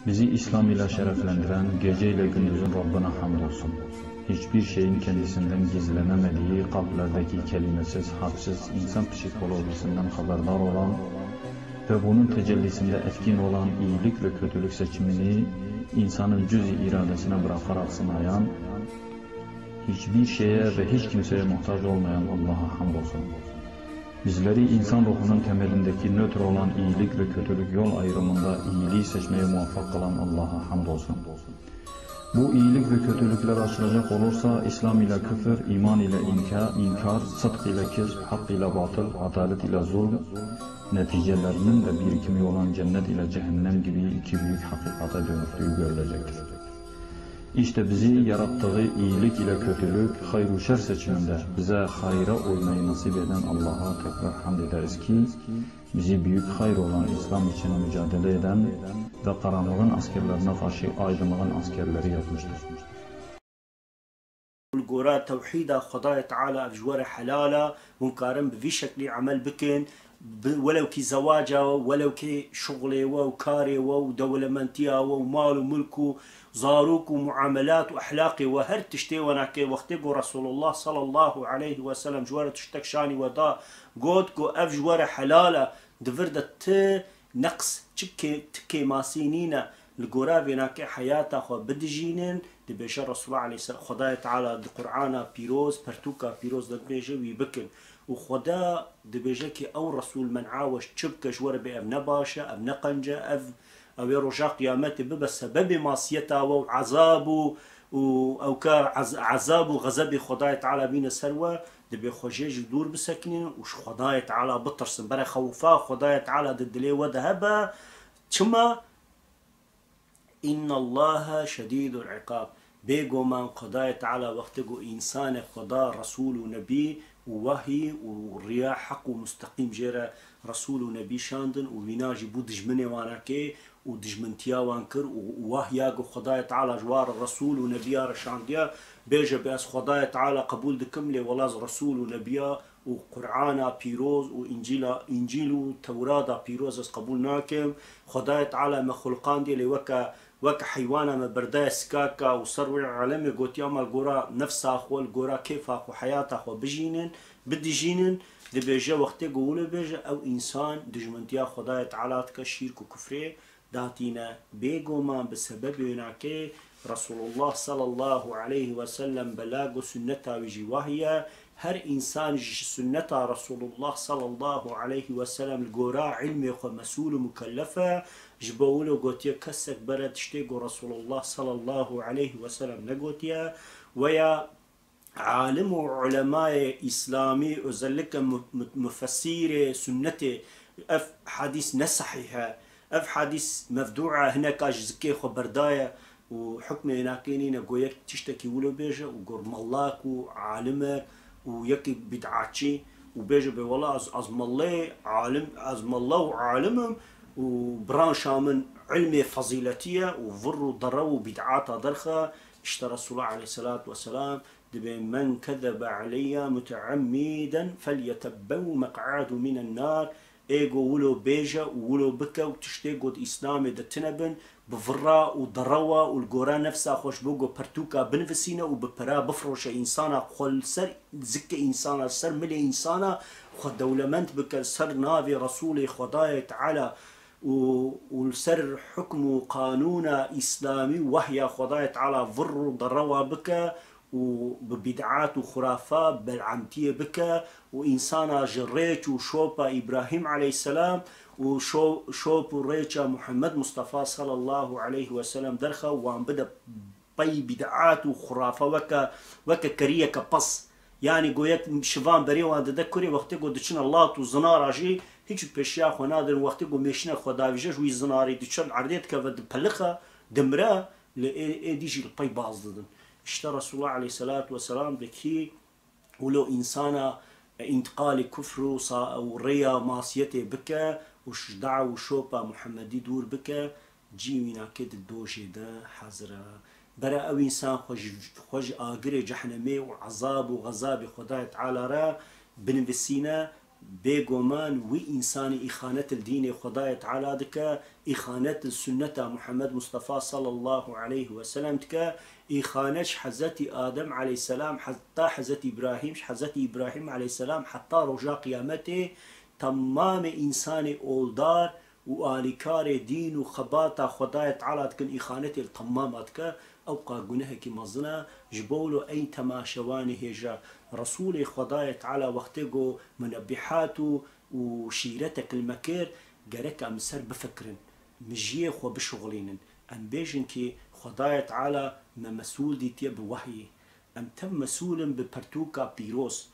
Bizi İslam ile şereflendiren, gece ile gündüzün Rabbına hamdolsun. Hiçbir şeyin kendisinden gizlenemediği, kalplerdeki kelimesiz, harfsiz, insan psikolojisinden haberdar olan ve bunun tecellisinde etkin olan iyilik ve kötülük seçimini insanın cüz-i iradesine bırakarak sınayan, hiçbir şeye ve hiç kimseye muhtaç olmayan Allah'a hamdolsun. Bizleri insan ruhunun temelindeki nötr olan iyilik ve kötülük yol ayrımında iyiliği seçmeye muvaffak kılan Allah'a hamdolsun. Bu iyilik ve kötülükler açılacak olursa İslam ile küfür, iman ile inkar, sıdk ile kizb, hak ile batıl, adalet ile zulm, neticelerinin de birikimi olan cennet ile cehennem gibi iki büyük hakikate dönüştüğü görülecektir. İşte bizi yarattığı iyilik ile kötülük, hayır-ı şer seçiminde bize hayra uymayı nasip eden Allah'a tekrar hamd ederiz ki, bizi büyük hayır olan İslam için mücadele eden ve karanlığın askerlerine karşı aydınlığın askerleri yapmıştır. الجورا توحيدا خداي تعالى بجوار حلالة ممكن بفي شكل عمل بكن ولو كي زواجه ولو كي شغله وكاري ودولة منتيا ومال وملكه زاروك ومعاملات واخلاقي وهر تشتي وناكي وقتكو رسول الله صلى الله عليه وسلم جوار تشتك شاني ودا قودكو اف جوار حلالة دفردت نقص تكي ماسينينا الجورا بيناكي حياته خو بدجينن دبيش الرسول الله عليه السلام خداي تعالى القرآن بيروز برتوكا بيروز دبيجه ويبكن وخدا دبيجه كي او رسول من عاوش تشبكش ور بأب نباشة أب نقنجة أو رجاء قيامته بسبب معصيته وعذابه أو كعذاب وغضب خداي تعالى بين سروة دبي خجيج دور بسكنين وش خداي تعالى بطرسن برا خوفا خداي تعالى ضد وذهبا ثم إن الله شديد العقاب بيجو من قضاء تعالى وقتجو إنسان قضاء رسول ونبي ووهي والرياح حق ومستقيم جرى رسول ونبي شاندن وبيناجي بو دجمني واناكي ودجمنتيا وانكر ووهياجو قضاء تعالى جوار الرسول ونبيا رشانديا بيجا بأس قضاء تعالى قبول دكملي ولاز رسول ونبيا وقرآن بيروز وإنجيل وتوراة بيروز اس قبول ناكم خداي تعالى مخلقان دي وك حيوانا ما برداي سكاكا وصروي عالمي قوت يوم القرى نفسها اخو القرى كيف اخو حياتها اخو بجينن بدي جينن دي بيجا وقتي قولوا بيجا او انسان دجمنتيا خداي تعالى تكشيرك وكفري داتينا بيقو ما بسبب يناكي رسول الله صلى الله عليه وسلم بلاغو سنتها وجي وهي هر انسان سنتها رسول الله صلى الله عليه وسلم القرى علمي مسؤول مكلفه جبولو قوتيا كسك برد تشتيقو رسول الله صلى الله عليه وسلم نقوتيا ويا عالم وعلماء إسلامي وزلك مفسير سنته أف حديث نصحيها أف حديث مفدوعة هناك أجزكي خبردايا وحكم هناكيني نقويك تشتكي ولو بيجا وقر ملاك وعالمك ويكي بدعاتشي وبيجا بولا عزم الله عالم عزم الله وعالمهم وبرانشا من علمي فضيلتية وفروا ضروا بدعات درخة اشترى رسول الله عليه الصلاة والسلام دبي من كذب علي متعمدا فليتبو مقعده من النار ايجو ولو بيجا ولو بكا وتشتيقو اسلامي دتنبن بفرا وضروا والقورا نفسها خوش بوغو برتوكا بنفسينا وببرا بفرش انسانا خل سر زكي انسانا سر ملي انسانا خد دولمنت بك سر نافي رسولي خداي تعالى والسر حكم قانون إسلامي وهي خداي تعالى فر ضروا بك وببدعات وخرافات بالعمتية بك وإنسانا جريت وشوبا إبراهيم عليه السلام وشوب ريتشا محمد مصطفى صلى الله عليه وسلم درخة وعم بدأ بي بدعات وخرافة وكا كريه كبص يعني قويت شفان بريوان تذكري وقت قد دشنا الله وزنار عجي هیچ پیشیا خو نادر وقتی گو میشنه خدا ویژه جوی زناری دیشان عردیت که ود پلخه دمره لدیجی الپی باز دادن اشتى رسول الله عليه الصلاة والسلام بكي ولو إنسانا انتقال كفر وريا معصيته بكى وش دعوة وشوبا محمدي دور بكى جيوينا كد الدوشي ده حزرة برا أو إنسان خوج آجري جحنمي وعذاب وغذاب خداي تعالى را بنفسينا بيغومان وإنسان إخانة الدين خداية تعالى دكا إخانة السنة محمد مصطفى صلى الله عليه وسلم دكا إخانة حزتي آدم عليه السلام حتى حزتي إبراهيم حزتي إبراهيم عليه السلام حتى رجاء قيامته تمام إنسان أولدار وآلكار دين وخباطة خداية تعالى دكا إخانة التمام دكا أو قاقنها كي مزنا جبولو أي تماشواني هجا رسول خداية تعالى وقتقو منبحاتو وشيرتك المكير قرك أمسر بفكرن مجيه خو بشغلين أم بيجن كي خداية تعالى ما مسؤول ديتيا بوحي أم تم مسؤول ببرتوكا بيروس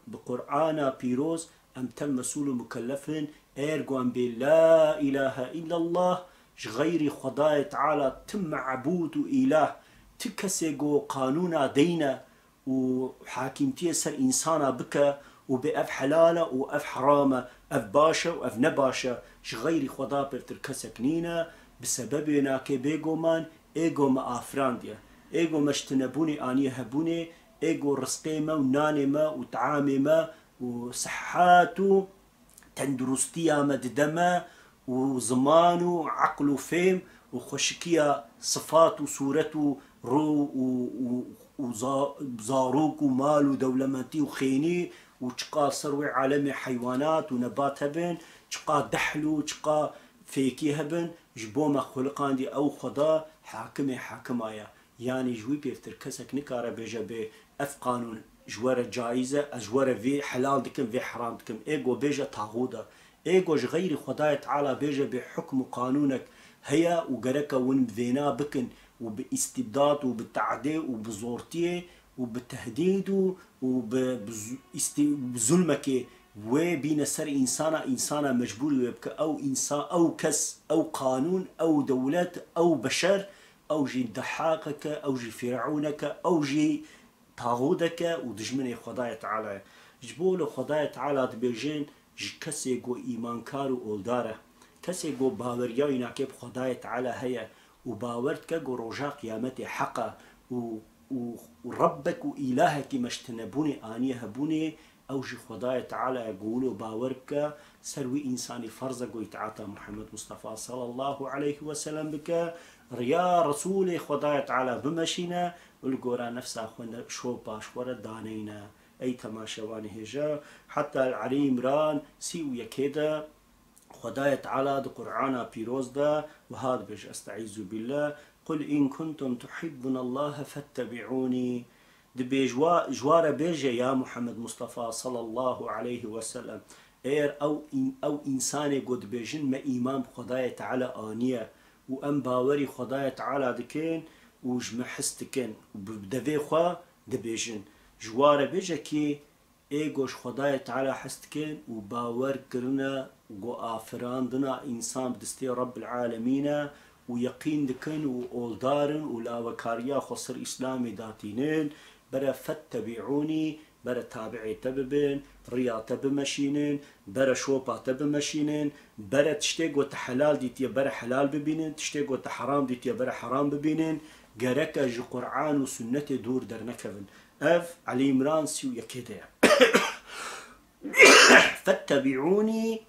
بقرآن بيروس أم تم مسؤول مكلفن إرغوان بلا إله إلا الله غير خداية تعالى تم عبود إله تكسيقو قانونا دينا وحاكمتي سر إنسانا بك وبأف حلالة وأف حرامة أف باشا وأف نباشا غير خدا بتركسك نينا بسببنا كبيغو من إيغو ما آفرانديا إيغو مشتنبوني آنية هبوني إيغو رزقيما ونانيما وتعاميما وصحاتو تندرستيا مددما وزمان وعقل وفهم وخشكية صفات وصورته رو وزاروك ومال ودولمتي وخيني وشقا سروي عالمي حيوانات ونبات هبن شقا دحلو شقا فيكي هبن جبوما خلقان دي أو خدا حاكمايا يعني جوي بيفتر كسك نكارا بيجا بي أف قانون جوارة جائزة أجوارة في حلال دكم في حرام دكم إيقو بيجا طاغودا إيقو غير خداية تعالى بيجا بحكم قانونك هيا وقركا ون بذينا بكن وباستبداد وبالتعدي وبزورتيه وبالتهديد وبظلمك وبين سر إنسانا مجبور يبكى أو إنسان أو كس أو قانون أو دولة أو بشر أو جي ضحاكك أو جي فرعونك أو جي طاغوتك ودجمني خداية تعالى جبولو خداية تعالى دبيجين كسي جو إيمان كارو أولداره كسي جو باوريا يناكب خداية تعالى هيا وباورتك جو رجاء قيامتي حقا وربك وإلهك مشتنبوني آنيه هبوني أو جي خداية تعالى يقولوا باورك سروي إنساني فرزة جو يتعاطى محمد مصطفى صلى الله عليه وسلم بك ريا رسول خداية تعالى بمشينا والقورا نفسها خونا شوبا شورا دانينا أي تماشواني هجا حتى العلي عمران سيويا كده خداية تعالى دا قرآن بيروز دا وهذا بيج أستعيذ بالله قل إن كنتم تحبون الله فاتبعوني دبي جوار بيجا يا محمد مصطفى صلى الله عليه وسلم إير أو إنساني قد بيجن ما إيمان خداية تعالى آنية وأم باوري خداية تعالى دكين وجمع حستكين وبدفي خوا دبيجن جوار بيجا كي ايگوش خدای تعالى حستكين وباور كرنا وآفراندنا إنسان بدستي رب العالمين ويقين دكن وأولدارن ولا وكاريا خسر إسلامي داتينين برا فاتبعوني برا تابعي تببين ريا تبمشينين برا شوبا تبمشينين برا تشتيق وتحلال ديتيا برا حلال ببينين تشتيق وتحرام ديتيا برا حرام ببينين قرك جو قرآن وسنة دور درنكبن أف علي عمران سيو يكيدي فاتبعوني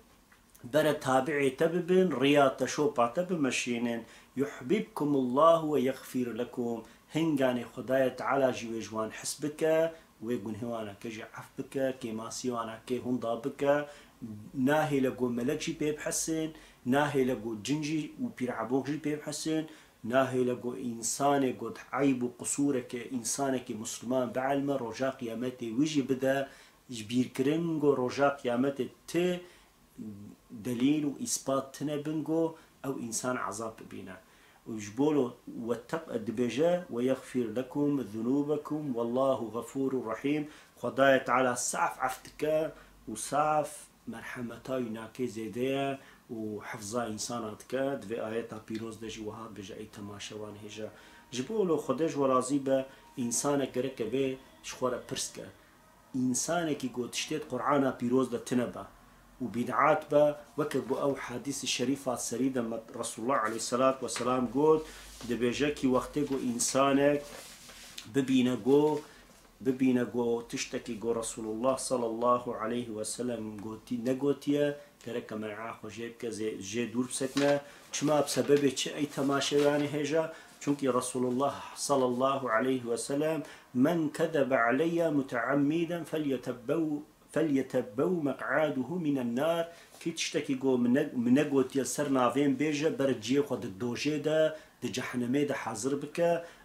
برا تابعي تببن ريا تشوبا تبمشينين يحببكم الله ويغفر لكم هنغاني خداية تعالى جوان حسبك ويقول هوانا كجي عفبك كي ماسيوانا كي هنضا بك ناهي لقو ملك جي بيب حسن ناهي لقو جنجي وبيرعبوك جي بيب حسن ناهي لقو إنساني قد عيب وقصورك إنسانك مسلمان بعلم رجاء قيامتي ويجي بدا جبير كرنغو رجاء قيامتي تي دليل وإثبات تنبنغو أو إنسان عذاب بينا وجبولو واتق الدبجة ويغفر لكم ذنوبكم والله غفور رحيم خداية تعالى سعف عفتك وسعف مرحمتاي ناكي زيدية وحفظا إنساناتك دفي آياتا بيروز دجي وهاد بجا أي تماشوان هجا جبولو خدش ورازيبا إنسانك ركبه شخورا برسكا إنسانك يقول تشتيت قرآن بيروز دا تنبا وبدعات با وكبو أو حديث الشريفة السريدة رسول الله عليه الصلاة والسلام قول دبيجاكي وقتكو إنسانك ببينكو ببینە گۆ تشتێکی گۆ رسول الله صلى الله عليه وسلم گوتی نەگوتیە گەرەکە مەرعا خۆژێ بکە ژێ دوور بسەکنە چما بسەبەبێ چ ئەی تەماشەوانی هێژە چونکی رسول الله صلى الله عليه وسلم من كذب علي متعمدا فليتبو مقعاده من النار كي تشتكي جو منقوت يسر نافين بيجا برجي خد الدوجي دا جهنمي دا حاضر بك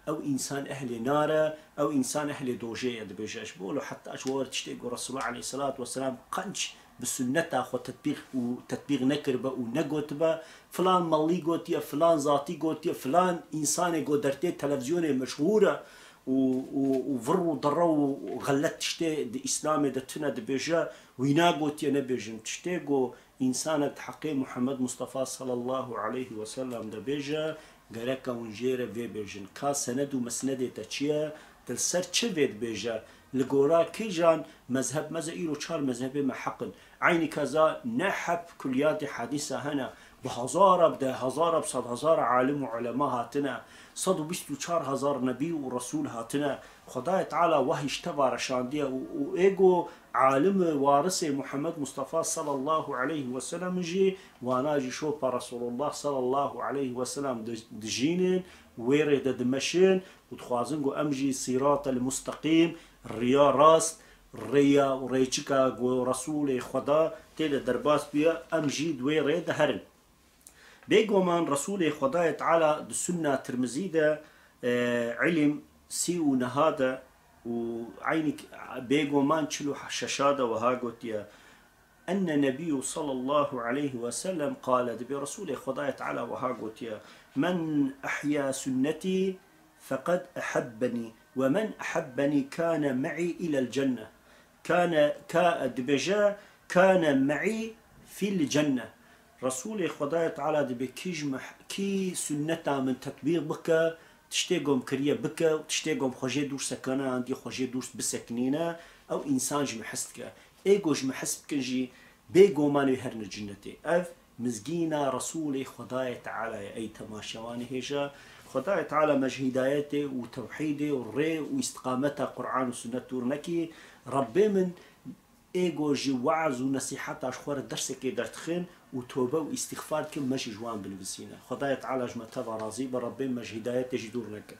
او انسان اهل نار او انسان اهل دوجي دا بيجاش بقولوا حتى اشوار تشتكي رسول الله عليه الصلاه والسلام قنش بسنته خو تطبيق نكربه ونقوتبه فلان مالي قوتيه فلان ذاتي قوتيه فلان انسان قدرتي تلفزيون مشهوره وفروا ضروا وغلت تشتي دي اسلامي دتنا دبيجا وينا قوتيه نبيجن تشتيقو انسان حقي محمد مصطفى صلى الله عليه وسلم دبيجا غركا ونجيره في بيجن كا سند ومسند تشيا تلسر تشفيد بيجا لقورا كيجان مذهب مزايلو شار مذهبي محقن عيني كذا نحب كليات حديثة هنا بهزارة بده هزارة بصد هزار عالم وعلماء هاتنا صدو بيستو شار هزار نبي ورسول هاتنا خداي تعالى وحي اشتبه رشاندية وإيجو عالم وارث محمد مصطفى صلى الله عليه وسلم جي وانا جي شوفا رسول الله صلى الله عليه وسلم دجينين ويرد دمشين وتخوازنقو أمجي صراط المستقيم الريا راست الريا وريتشكا ورسول خدا تيل درباس بيا أمجي دوي ريد هرن بيقو من رسول خدا تعالى السنة ترمزيدة علم سيو نهاده وعينك بيقو من تشلو ششادة وهاقوتيا أن النبي صلى الله عليه وسلم قال برسول خدا تعالى وهاقوتيا من أحيا سنتي فقد أحبني ومن أحبني كان معي إلى الجنة كان معي في الجنة رسول خدا تعالى بكيجمح كي سنتا من تطبيق بك تشتيقهم كريه بك وتشتيقهم خوجي دوش سكنة عندي خوجي دوش بسكنينة أو إنسان جمحسك إيجو جمحسك جي بيجو مانو هرن الجنة أف مزجينا رسول خدا تعالى أي تماشواني هيجا خدا تعالى مج هدايته وتوحيده والري واستقامته قرآن وسنة ورنكي ربي من ايجو جي وعظ ونصيحات اشخور الدرس كي درتخين وتوبه واستغفار كم مش جوان بالبسينه خدا تعالى جمتها راضي بربي مج هدايته جدور نكه